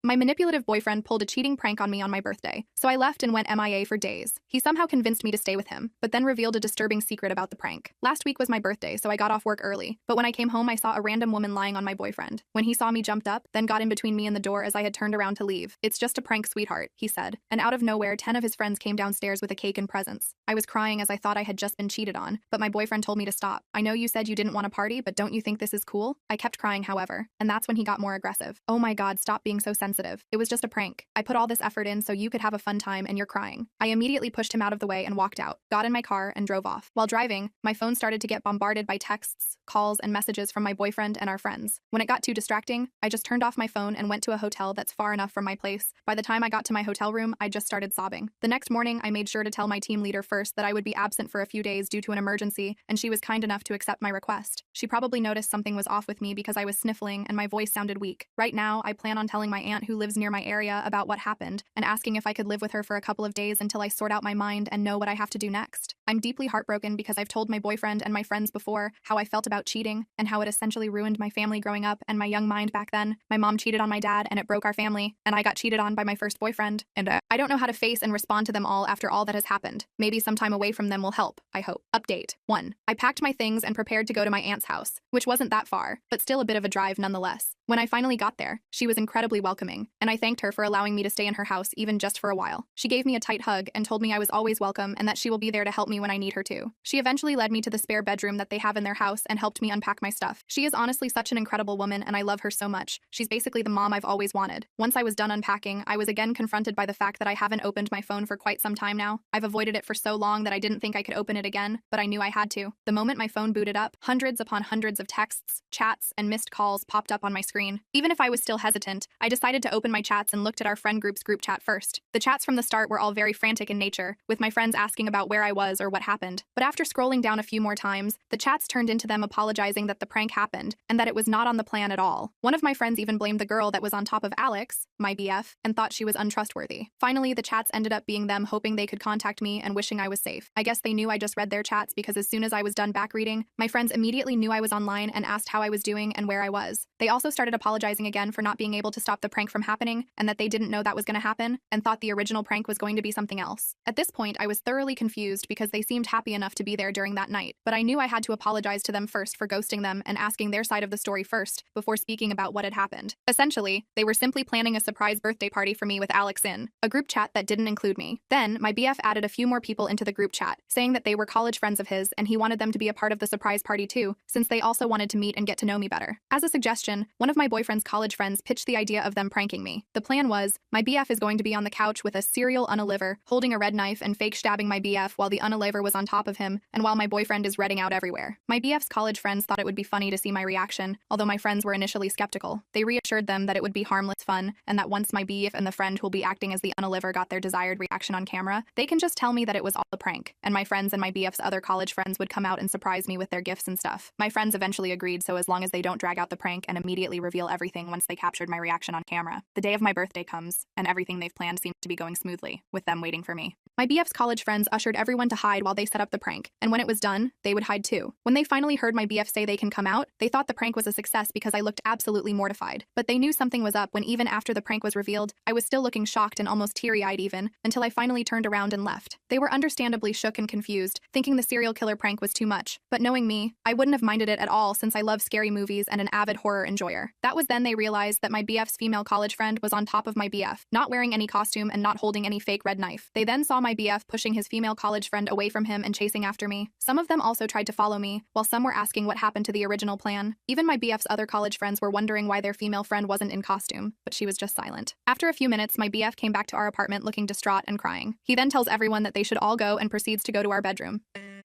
My manipulative boyfriend pulled a cheating prank on me on my birthday, so I left and went MIA for days. He somehow convinced me to stay with him, but then revealed a disturbing secret about the prank. Last week was my birthday, so I got off work early, but when I came home I saw a random woman lying on my boyfriend. When he saw me, jumped up, then got in between me and the door as I had turned around to leave. "It's just a prank, sweetheart," he said, and out of nowhere 10 of his friends came downstairs with a cake and presents. I was crying as I thought I had just been cheated on, but my boyfriend told me to stop. "I know you said you didn't want to party, but don't you think this is cool?" I kept crying, however, and that's when he got more aggressive. "Oh my god, stop being so sensitive. It was just a prank. I put all this effort in so you could have a fun time and you're crying." I immediately pushed him out of the way and walked out, got in my car, and drove off. While driving, my phone started to get bombarded by texts, calls, and messages from my boyfriend and our friends. When it got too distracting, I just turned off my phone and went to a hotel that's far enough from my place. By the time I got to my hotel room, I just started sobbing. The next morning, I made sure to tell my team leader first that I would be absent for a few days due to an emergency, and she was kind enough to accept my request. She probably noticed something was off with me because I was sniffling and my voice sounded weak. Right now, I plan on telling my aunt who lives near my area about what happened and asking if I could live with her for a couple of days until I sort out my mind and know what I have to do next. I'm deeply heartbroken because I've told my boyfriend and my friends before how I felt about cheating and how it essentially ruined my family growing up and my young mind back then. My mom cheated on my dad and it broke our family, and I got cheated on by my first boyfriend, and I don't know how to face and respond to them all after all that has happened. Maybe some time away from them will help, I hope. Update 1. I packed my things and prepared to go to my aunt's house, which wasn't that far, but still a bit of a drive nonetheless. When I finally got there, she was incredibly welcoming, and I thanked her for allowing me to stay in her house even just for a while. She gave me a tight hug and told me I was always welcome and that she will be there to help me when I need her to. She eventually led me to the spare bedroom that they have in their house and helped me unpack my stuff. She is honestly such an incredible woman and I love her so much. She's basically the mom I've always wanted. Once I was done unpacking, I was again confronted by the fact that I haven't opened my phone for quite some time now. I've avoided it for so long that I didn't think I could open it again, but I knew I had to. The moment my phone booted up, hundreds upon hundreds of texts, chats, and missed calls popped up on my screen. Even if I was still hesitant, I decided to open my chats and looked at our friend group's group chat first. The chats from the start were all very frantic in nature, with my friends asking about where I was or what happened. But after scrolling down a few more times, the chats turned into them apologizing that the prank happened and that it was not on the plan at all. One of my friends even blamed the girl that was on top of Alex, my BF, and thought she was untrustworthy. Finally, the chats ended up being them hoping they could contact me and wishing I was safe. I guess they knew I just read their chats because as soon as I was done back reading, my friends immediately knew I was online and asked how I was doing and where I was. They also started apologizing again for not being able to stop the prank from happening and that they didn't know that was going to happen and thought the original prank was going to be something else. At this point, I was thoroughly confused because they seemed happy enough to be there during that night, but I knew I had to apologize to them first for ghosting them and asking their side of the story first before speaking about what had happened. Essentially, they were simply planning a surprise birthday party for me with Alex in a group chat that didn't include me. Then, my BF added a few more people into the group chat, saying that they were college friends of his and he wanted them to be a part of the surprise party too, since they also wanted to meet and get to know me better. As a suggestion, one of my boyfriend's college friends pitched the idea of them pranking me. The plan was, my BF is going to be on the couch with a serial unaliver, holding a red knife and fake stabbing my BF while the unaliver was on top of him, and while my boyfriend is redding out everywhere. My BF's college friends thought it would be funny to see my reaction, although my friends were initially skeptical. They reassured them that it would be harmless fun, and that once my BF and the friend who'll be acting as the unaliver got their desired reaction on camera, they can just tell me that it was all a prank, and my friends and my BF's other college friends would come out and surprise me with their gifts and stuff. My friends eventually agreed, so as long as they don't drag out the prank and immediately reveal everything once they captured my reaction on camera. The day of my birthday comes, and everything they've planned seems to be going smoothly, with them waiting for me. My BF's college friends ushered everyone to hide while they set up the prank, and when it was done, they would hide too. When they finally heard my BF say they can come out, they thought the prank was a success because I looked absolutely mortified. But they knew something was up when even after the prank was revealed, I was still looking shocked and almost teary-eyed even, until I finally turned around and left. They were understandably shook and confused, thinking the serial killer prank was too much. But knowing me, I wouldn't have minded it at all since I love scary movies and an avid horror enjoyer. That was then they realized that my BF's female college friend was on top of my BF, not wearing any costume and not holding any fake red knife. They then saw my BF pushing his female college friend away from him and chasing after me. Some of them also tried to follow me, while some were asking what happened to the original plan. Even my BF's other college friends were wondering why their female friend wasn't in costume, but she was just silent. After a few minutes, my BF came back to our apartment looking distraught and crying. He then tells everyone that they should all go and proceeds to go to our bedroom.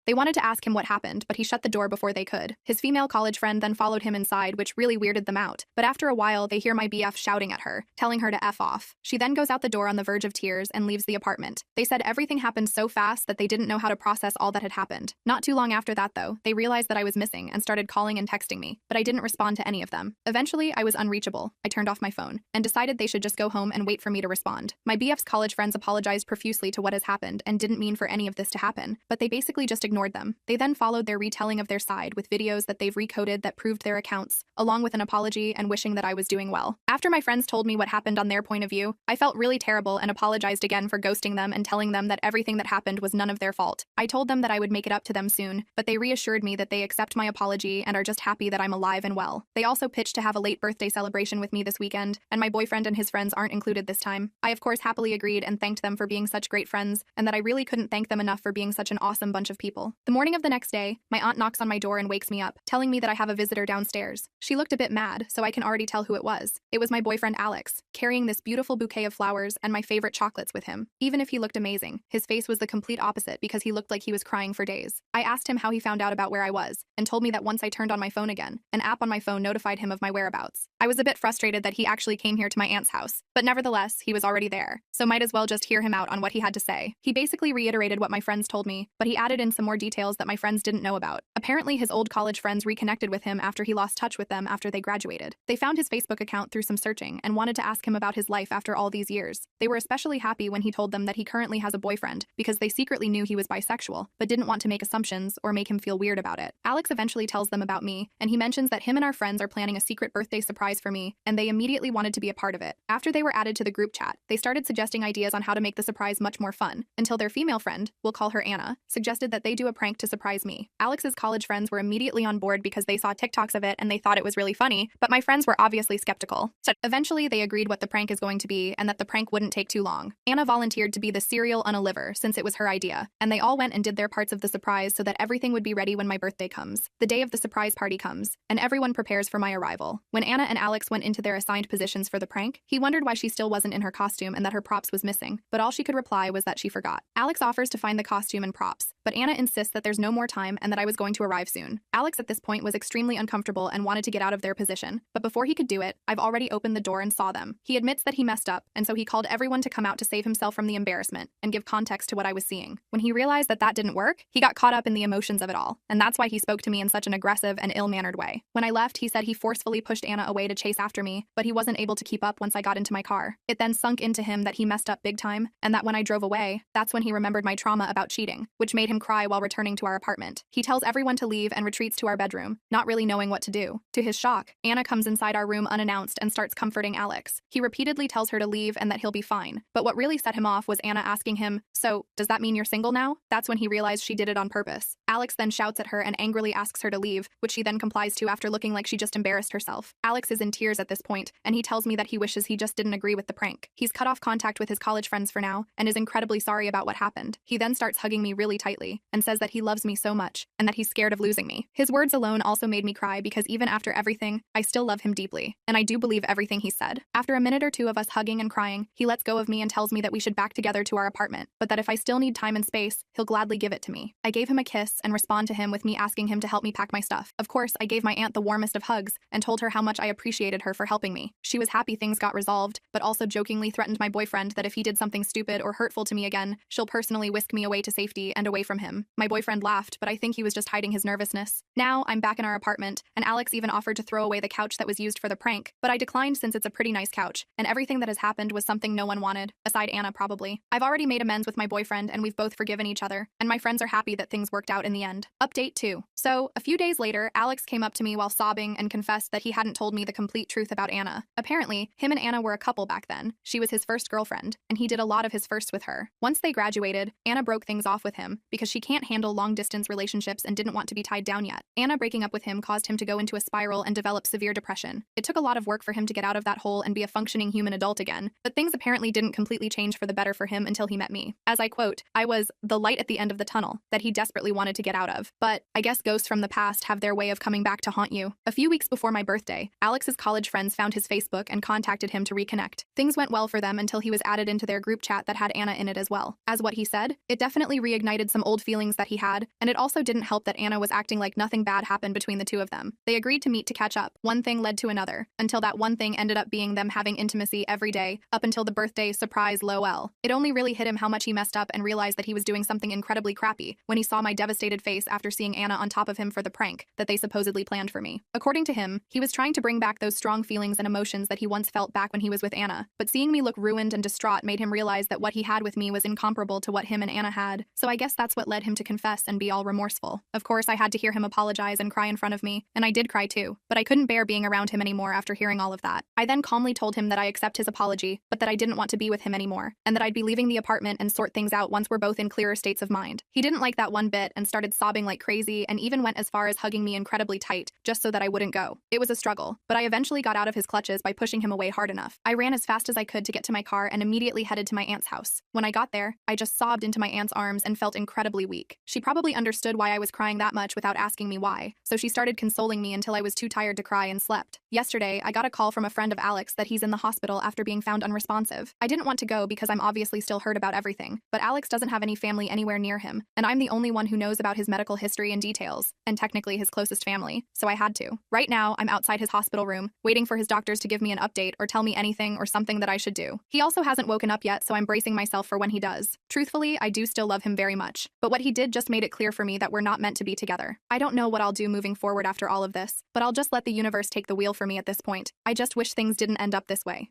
They wanted to ask him what happened, but he shut the door before they could. His female college friend then followed him inside, which really weirded them out. But after a while, they hear my BF shouting at her, telling her to F off. She then goes out the door on the verge of tears and leaves the apartment. They said everything happened so fast that they didn't know how to process all that had happened. Not too long after that, though, they realized that I was missing and started calling and texting me, but I didn't respond to any of them. Eventually, I was unreachable. I turned off my phone and decided they should just go home and wait for me to respond. My BF's college friends apologized profusely to what has happened and didn't mean for any of this to happen, but they basically just ignored ignored them. They then followed their retelling of their side with videos that they've recoded that proved their accounts, along with an apology and wishing that I was doing well. After my friends told me what happened on their point of view, I felt really terrible and apologized again for ghosting them and telling them that everything that happened was none of their fault. I told them that I would make it up to them soon, but they reassured me that they accept my apology and are just happy that I'm alive and well. They also pitched to have a late birthday celebration with me this weekend, and my boyfriend and his friends aren't included this time. I of course happily agreed and thanked them for being such great friends, and that I really couldn't thank them enough for being such an awesome bunch of people. The morning of the next day, my aunt knocks on my door and wakes me up, telling me that I have a visitor downstairs. She looked a bit mad, so I can already tell who it was. It was my boyfriend Alex, carrying this beautiful bouquet of flowers and my favorite chocolates with him. Even if he looked amazing, his face was the complete opposite because he looked like he was crying for days. I asked him how he found out about where I was, and told me that once I turned on my phone again, an app on my phone notified him of my whereabouts. I was a bit frustrated that he actually came here to my aunt's house, but nevertheless, he was already there, so might as well just hear him out on what he had to say. He basically reiterated what my friends told me, but he added in some more details that my friends didn't know about. Apparently, his old college friends reconnected with him after he lost touch with them after they graduated. They found his Facebook account through some searching and wanted to ask him about his life after all these years. They were especially happy when he told them that he currently has a boyfriend because they secretly knew he was bisexual, but didn't want to make assumptions or make him feel weird about it. Alex eventually tells them about me, and he mentions that him and our friends are planning a secret birthday surprise for me, and they immediately wanted to be a part of it. After they were added to the group chat, they started suggesting ideas on how to make the surprise much more fun, until their female friend, we'll call her Anna, suggested that they do a prank to surprise me. Alex's college friends were immediately on board because they saw TikToks of it and they thought it was really funny, but my friends were obviously skeptical. So eventually, they agreed what the prank is going to be and that the prank wouldn't take too long. Anna volunteered to be the cereal on a liver since it was her idea, and they all went and did their parts of the surprise so that everything would be ready when my birthday comes. The day of the surprise party comes, and everyone prepares for my arrival. When Anna and Alex went into their assigned positions for the prank, he wondered why she still wasn't in her costume and that her props was missing, but all she could reply was that she forgot. Alex offers to find the costume and props, but Anna insists that there's no more time and that I was going to arrive soon. Alex at this point was extremely uncomfortable and wanted to get out of their position, but before he could do it, I've already opened the door and saw them. He admits that he messed up, and so he called everyone to come out to save himself from the embarrassment and give context to what I was seeing. When he realized that that didn't work, he got caught up in the emotions of it all, and that's why he spoke to me in such an aggressive and ill-mannered way. When I left, he said he forcefully pushed Anna away to chase after me, but he wasn't able to keep up once I got into my car. It then sunk into him that he messed up big time, and that when I drove away, that's when he remembered my trauma about cheating, which made him cry while returning to our apartment. He tells everyone to leave and retreats to our bedroom, not really knowing what to do. To his shock, Anna comes inside our room unannounced and starts comforting Alex. He repeatedly tells her to leave and that he'll be fine, but what really set him off was Anna asking him, "So, does that mean you're single now?" That's when he realized she did it on purpose. Alex then shouts at her and angrily asks her to leave, which she then complies to after looking like she just embarrassed herself. Alex is in tears at this point, and he tells me that he wishes he just didn't agree with the prank. He's cut off contact with his college friends for now, and is incredibly sorry about what happened. He then starts hugging me really tightly, and says that he loves me so much, and that he's scared of losing me. His words alone also made me cry because even after everything, I still love him deeply, and I do believe everything he said. After a minute or two of us hugging and crying, he lets go of me and tells me that we should back together to our apartment, but that if I still need time and space, he'll gladly give it to me. I gave him a kiss and respond to him with me asking him to help me pack my stuff. Of course, I gave my aunt the warmest of hugs and told her how much I appreciated her for helping me. She was happy things got resolved, but also jokingly threatened my boyfriend that if he did something stupid or hurtful to me again, she'll personally whisk me away to safety and away from him. My boyfriend laughed, but I think he was just hiding his nervousness. Now, I'm back in our apartment, and Alex even offered to throw away the couch that was used for the prank, but I declined since it's a pretty nice couch, and everything that has happened was something no one wanted, aside Anna probably. I've already made amends with my boyfriend and we've both forgiven each other, and my friends are happy that things worked out in the end. Update 2. So, a few days later, Alex came up to me while sobbing and confessed that he hadn't told me the complete truth about Anna. Apparently, him and Anna were a couple back then. She was his first girlfriend, and he did a lot of his firsts with her. Once they graduated, Anna broke things off with him because she can't handle long-distance relationships and didn't want to be tied down yet. Anna breaking up with him caused him to go into a spiral and develop severe depression. It took a lot of work for him to get out of that hole and be a functioning human adult again, but things apparently didn't completely change for the better for him until he met me. As I quote, I was the light at the end of the tunnel that he desperately wanted to get out of. But I guess ghosts from the past have their way of coming back to haunt you. A few weeks before my birthday, Alex's college friends found his Facebook and contacted him to reconnect. Things went well for them until he was added into their group chat that had Anna in it as well. As what he said, it definitely reignited some old feelings that he had, and it also didn't help that Anna was acting like nothing bad happened between the two of them. They agreed to meet to catch up. One thing led to another, until that one thing ended up being them having intimacy every day, up until the birthday surprise lol. It only really hit him how much he messed up and realized that he was doing something incredibly crappy when he saw my devastated face after seeing Anna on top of him for the prank that they supposedly planned for me. According to him, he was trying to bring back those strong feelings and emotions that he once felt back when he was with Anna, but seeing me look ruined and distraught made him realize that what he had with me was incomparable to what him and Anna had. So I guess that's that's what led him to confess and be all remorseful. Of course, I had to hear him apologize and cry in front of me, and I did cry too, but I couldn't bear being around him anymore after hearing all of that. I then calmly told him that I accept his apology, but that I didn't want to be with him anymore, and that I'd be leaving the apartment and sort things out once we're both in clearer states of mind. He didn't like that one bit and started sobbing like crazy and even went as far as hugging me incredibly tight, just so that I wouldn't go. It was a struggle, but I eventually got out of his clutches by pushing him away hard enough. I ran as fast as I could to get to my car and immediately headed to my aunt's house. When I got there, I just sobbed into my aunt's arms and felt incredibly weak. She probably understood why I was crying that much without asking me why, so she started consoling me until I was too tired to cry and slept. Yesterday, I got a call from a friend of Alex that he's in the hospital after being found unresponsive. I didn't want to go because I'm obviously still hurt about everything, but Alex doesn't have any family anywhere near him, and I'm the only one who knows about his medical history and details, and technically his closest family, so I had to. Right now, I'm outside his hospital room, waiting for his doctors to give me an update or tell me anything or something that I should do. He also hasn't woken up yet, so I'm bracing myself for when he does. Truthfully, I do still love him very much, but what he did just made it clear for me that we're not meant to be together. I don't know what I'll do moving forward after all of this, but I'll just let the universe take the wheel for me at this point. I just wish things didn't end up this way.